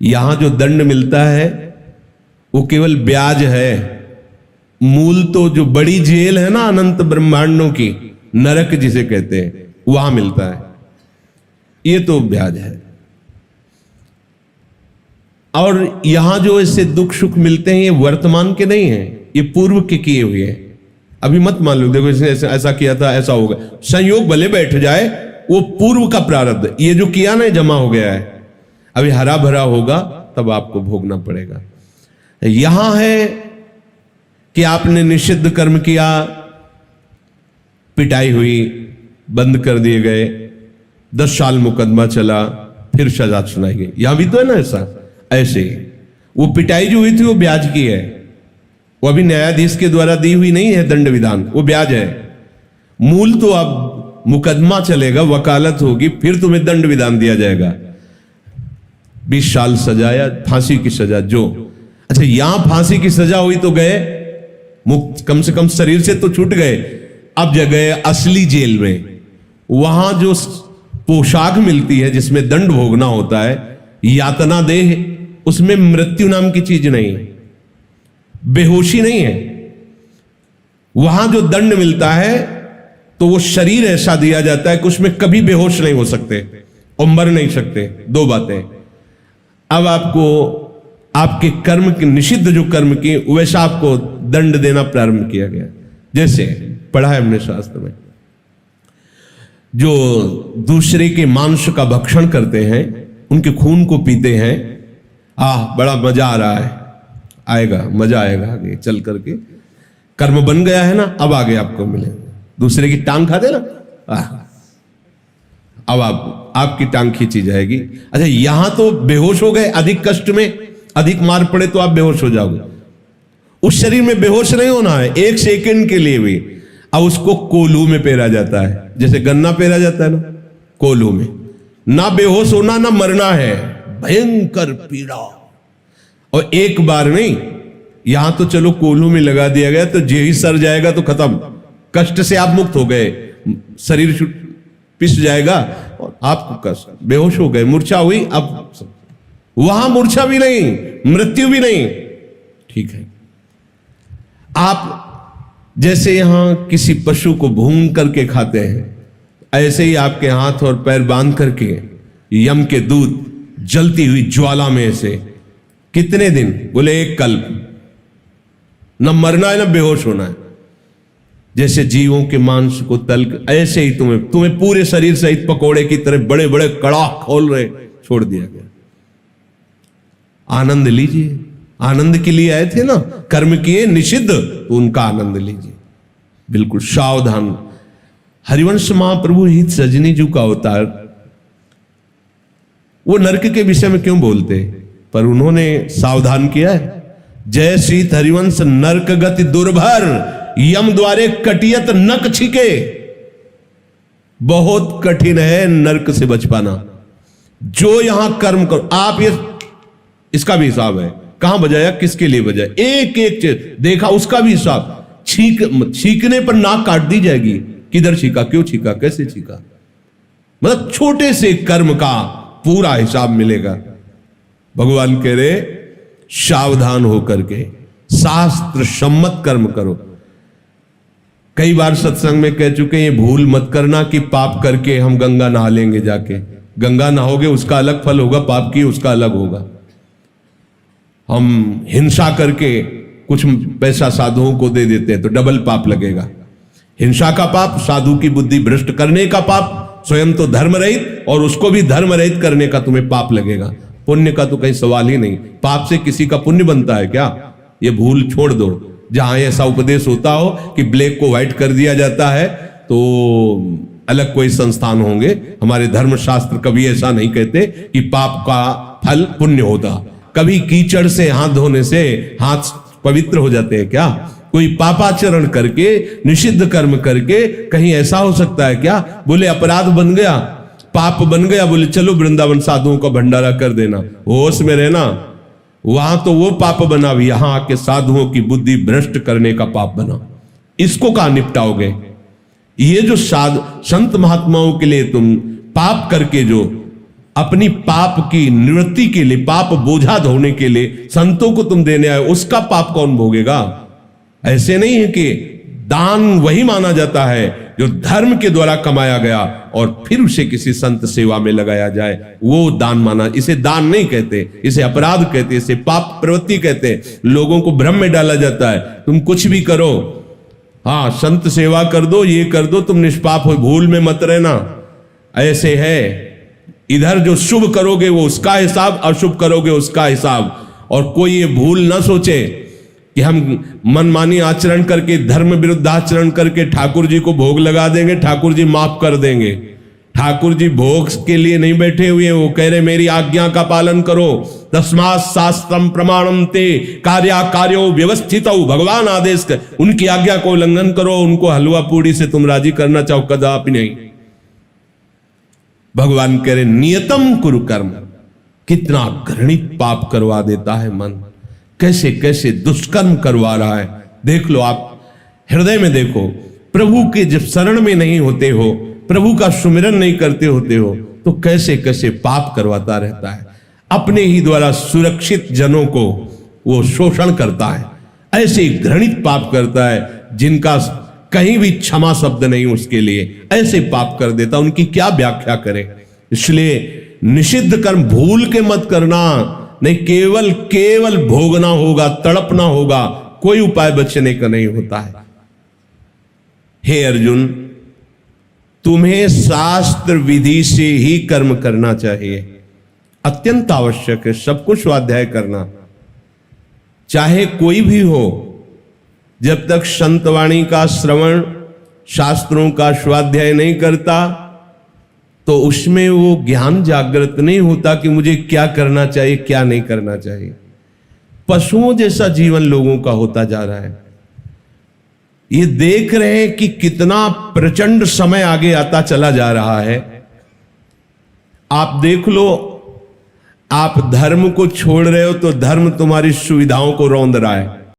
यहां जो दंड मिलता है वो केवल ब्याज है। मूल तो जो बड़ी जेल है ना अनंत ब्रह्मांडों की, नरक जिसे कहते हैं, वहां मिलता है। ये तो ब्याज है। और यहां जो इससे दुख सुख मिलते हैं ये वर्तमान के नहीं है, ये पूर्व के किए हुए हैं। अभी मत मान लो देखो इसने ऐसा किया था, ऐसा होगा, संयोग भले बैठ जाए, वो पूर्व का प्रारब्ध, ये जो किया ना जमा हो गया है, अभी हरा भरा होगा तब आपको भोगना पड़ेगा। यहां है कि आपने निषिद्ध कर्म किया, पिटाई हुई, बंद कर दिए गए, 10 साल मुकदमा चला, फिर सजा सुनाई गई। यहां भी तो है ना ऐसा। ऐसे ही वो पिटाई जो हुई थी वो ब्याज की है, वो अभी न्यायाधीश के द्वारा दी हुई नहीं है दंड विधान, वो ब्याज है। मूल तो अब मुकदमा चलेगा, वकालत होगी, फिर तुम्हें दंड विधान दिया जाएगा, 20 साल सजा या फांसी की सजा जो। अच्छा यहां फांसी की सजा हुई तो गए मुक्त, कम से कम शरीर से तो छूट गए। अब जगह असली जेल में, वहां जो पोशाक मिलती है जिसमें दंड भोगना होता है, यातना देह, उसमें मृत्यु नाम की चीज नहीं है, बेहोशी नहीं है। वहां जो दंड मिलता है तो वो शरीर ऐसा दिया जाता है कि उसमें कभी बेहोश नहीं हो सकते और मर नहीं सकते। 2 बातें। अब आपको आपके कर्म के, निषिद्ध जो कर्म की, वैसा आपको दंड देना प्रारंभ किया गया। जैसे पढ़ा है हमने शास्त्र में, जो दूसरे के मांस का भक्षण करते हैं, उनके खून को पीते हैं, बड़ा मजा आ रहा है, आएगा मजा आएगा आगे चल करके, कर्म बन गया है ना, अब आगे आपको मिलेगा। दूसरे की टांग खाते ना, अब आपकी टांग खींची जाएगी। अच्छा यहां तो बेहोश हो गए, अधिक कष्ट में, अधिक मार पड़े तो आप बेहोश हो जाओगे। उस शरीर में बेहोश नहीं होना है 1 सेकंड के लिए भी। अब उसको कोल्हू में पेरा जाता है, जैसे गन्ना पेरा जाता है ना, कोल्हू में। ना बेहोश होना ना मरना है, भयंकर पीड़ा। और एक बार नहीं, यहां तो चलो कोल्हू में लगा दिया गया तो जे ही सर जाएगा तो खत्म, कष्ट से आप मुक्त हो गए, शरीर पिस जाएगा और आपको कष्ट, बेहोश हो गए, मूर्छा हुई। अब वहां मूर्छा भी नहीं, मृत्यु भी नहीं, ठीक है। आप जैसे यहां किसी पशु को भून करके खाते हैं, ऐसे ही आपके हाथ और पैर बांध करके यम के दूत जलती हुई ज्वाला में से कितने दिन, बोले 1 कल्प, न मरना है न बेहोश होना है। जैसे जीवों के मांस को तल, ऐसे ही तुम्हें पूरे शरीर सहित पकोड़े की तरह बड़े बड़े कड़ाह खोल रहे छोड़ दिया गया। आनंद लीजिए, आनंद के लिए आए थे ना, कर्म किए निषिद्ध, तो उनका आनंद लीजिए। बिल्कुल सावधान। हरिवंश महाप्रभु हित सजनी जी का अवतार, वो नरक के विषय में क्यों बोलते, पर उन्होंने सावधान किया है। जय श्री हरिवंश नरक गति दुर्भर, यम द्वारे कटियत नक छिके। बहुत कठिन है नरक से बच पाना। जो यहां कर्म करो आप, ये इसका भी हिसाब है, कहां बजाया, किसके लिए बजाया, एक एक चीज देखा, उसका भी हिसाब। छींकने पर नाक काट दी जाएगी, किधर छींका, क्यों छींका, कैसे छींका, मतलब छोटे से कर्म का पूरा हिसाब मिलेगा। भगवान कह रहे सावधान होकर के शास्त्र सम्मत कर्म करो। कई बार सत्संग में कह चुके, ये भूल मत करना कि पाप करके हम गंगा नहा लेंगे जाके। गंगा नहाओगे उसका अलग फल होगा, पाप की उसका अलग होगा। हम हिंसा करके कुछ पैसा साधुओं को दे देते हैं तो डबल पाप लगेगा। हिंसा का पाप, साधु की बुद्धि भ्रष्ट करने का पाप, स्वयं तो धर्म रहित और उसको भी धर्म रहित करने का तुम्हें पाप लगेगा। पुण्य का तो कहीं सवाल ही नहीं। पाप से किसी का पुण्य बनता है क्या? ये भूल छोड़ दो। जहां ऐसा उपदेश होता हो कि ब्लैक को व्हाइट कर दिया जाता है तो अलग कोई संस्थान होंगे। हमारे धर्मशास्त्र कभी ऐसा नहीं कहते कि पाप का फल पुण्य होता। कभी कीचड़ से हाथ धोने से हाथ पवित्र हो जाते हैं क्या? कोई पापाचरण करके, निषिद्ध कर्म करके कहीं ऐसा हो सकता है क्या? बोले अपराध बन गया, पाप बन गया, बोले चलो वृंदावन साधुओं का भंडारा कर देना, होश में रहना। वहां तो वो पाप बना, यहां आके साधुओं की बुद्धि भ्रष्ट करने का पाप बना। इसको कहां निपटाओगे? ये जो संत महात्माओं के लिए तुम पाप करके जो अपनी पाप की निवृत्ति के लिए, पाप बोझा धोने के लिए संतों को तुम देने आए, उसका पाप कौन भोगेगा? ऐसे नहीं है कि दान वही माना जाता है जो धर्म के द्वारा कमाया गया और फिर उसे किसी संत सेवा में लगाया जाए, वो दान माना। इसे दान नहीं कहते, इसे अपराध कहते, इसे पाप प्रवृत्ति कहते। लोगों को भ्रम में डाला जाता है, तुम कुछ भी करो, हाँ संत सेवा कर दो, ये कर दो, तुम निष्पाप हो, भूल में मत रहना। ऐसे है, इधर जो शुभ करोगे वो उसका हिसाब, अशुभ करोगे उसका हिसाब। और कोई ये भूल ना सोचे कि हम मनमानी आचरण करके, धर्म विरुद्ध आचरण करके ठाकुर जी को भोग लगा देंगे, ठाकुर जी माफ कर देंगे। ठाकुर जी भोग के लिए नहीं बैठे हुए, वो कह रहे मेरी आज्ञा का पालन करो। तस्मात् शास्त्रम प्रमाणम ते कार्या कार्यो व्यवस्थित, भगवान आदेश कर, उनकी आज्ञा को उल्लंघन करो, उनको हलवा पूड़ी से तुम राजी करना चाहो, कदापि नहीं। भगवान कह रहे नियतम कुरु कर्म। कितना घृणित पाप करवा देता है मन, कैसे कैसे दुष्कर्म करवा रहा है। देख लो, आप हृदय में देखो, प्रभु के जब शरण में नहीं होते हो, प्रभु का सुमिरन नहीं करते होते हो, तो कैसे कैसे पाप करवाता रहता है। अपने ही द्वारा सुरक्षित जनों को वो शोषण करता है, ऐसे घृणित पाप करता है जिनका कहीं भी क्षमा शब्द नहीं उसके लिए, ऐसे पाप कर देता, उनकी क्या व्याख्या करें। इसलिए निषिद्ध कर्म भूल के मत करना, नहीं केवल केवल भोगना होगा, तड़पना होगा, कोई उपाय बचने का नहीं होता है। हे अर्जुन, तुम्हें शास्त्र विधि से ही कर्म करना चाहिए, अत्यंत आवश्यक है सबको स्वाध्याय करना, चाहे कोई भी हो। जब तक संतवाणी का श्रवण, शास्त्रों का स्वाध्याय नहीं करता, तो उसमें वो ज्ञान जागृत नहीं होता कि मुझे क्या करना चाहिए, क्या नहीं करना चाहिए। पशुओं जैसा जीवन लोगों का होता जा रहा है। ये देख रहे हैं कि कितना प्रचंड समय आगे आता चला जा रहा है। आप देख लो, आप धर्म को छोड़ रहे हो तो धर्म तुम्हारी सुविधाओं को रौंद रहा है।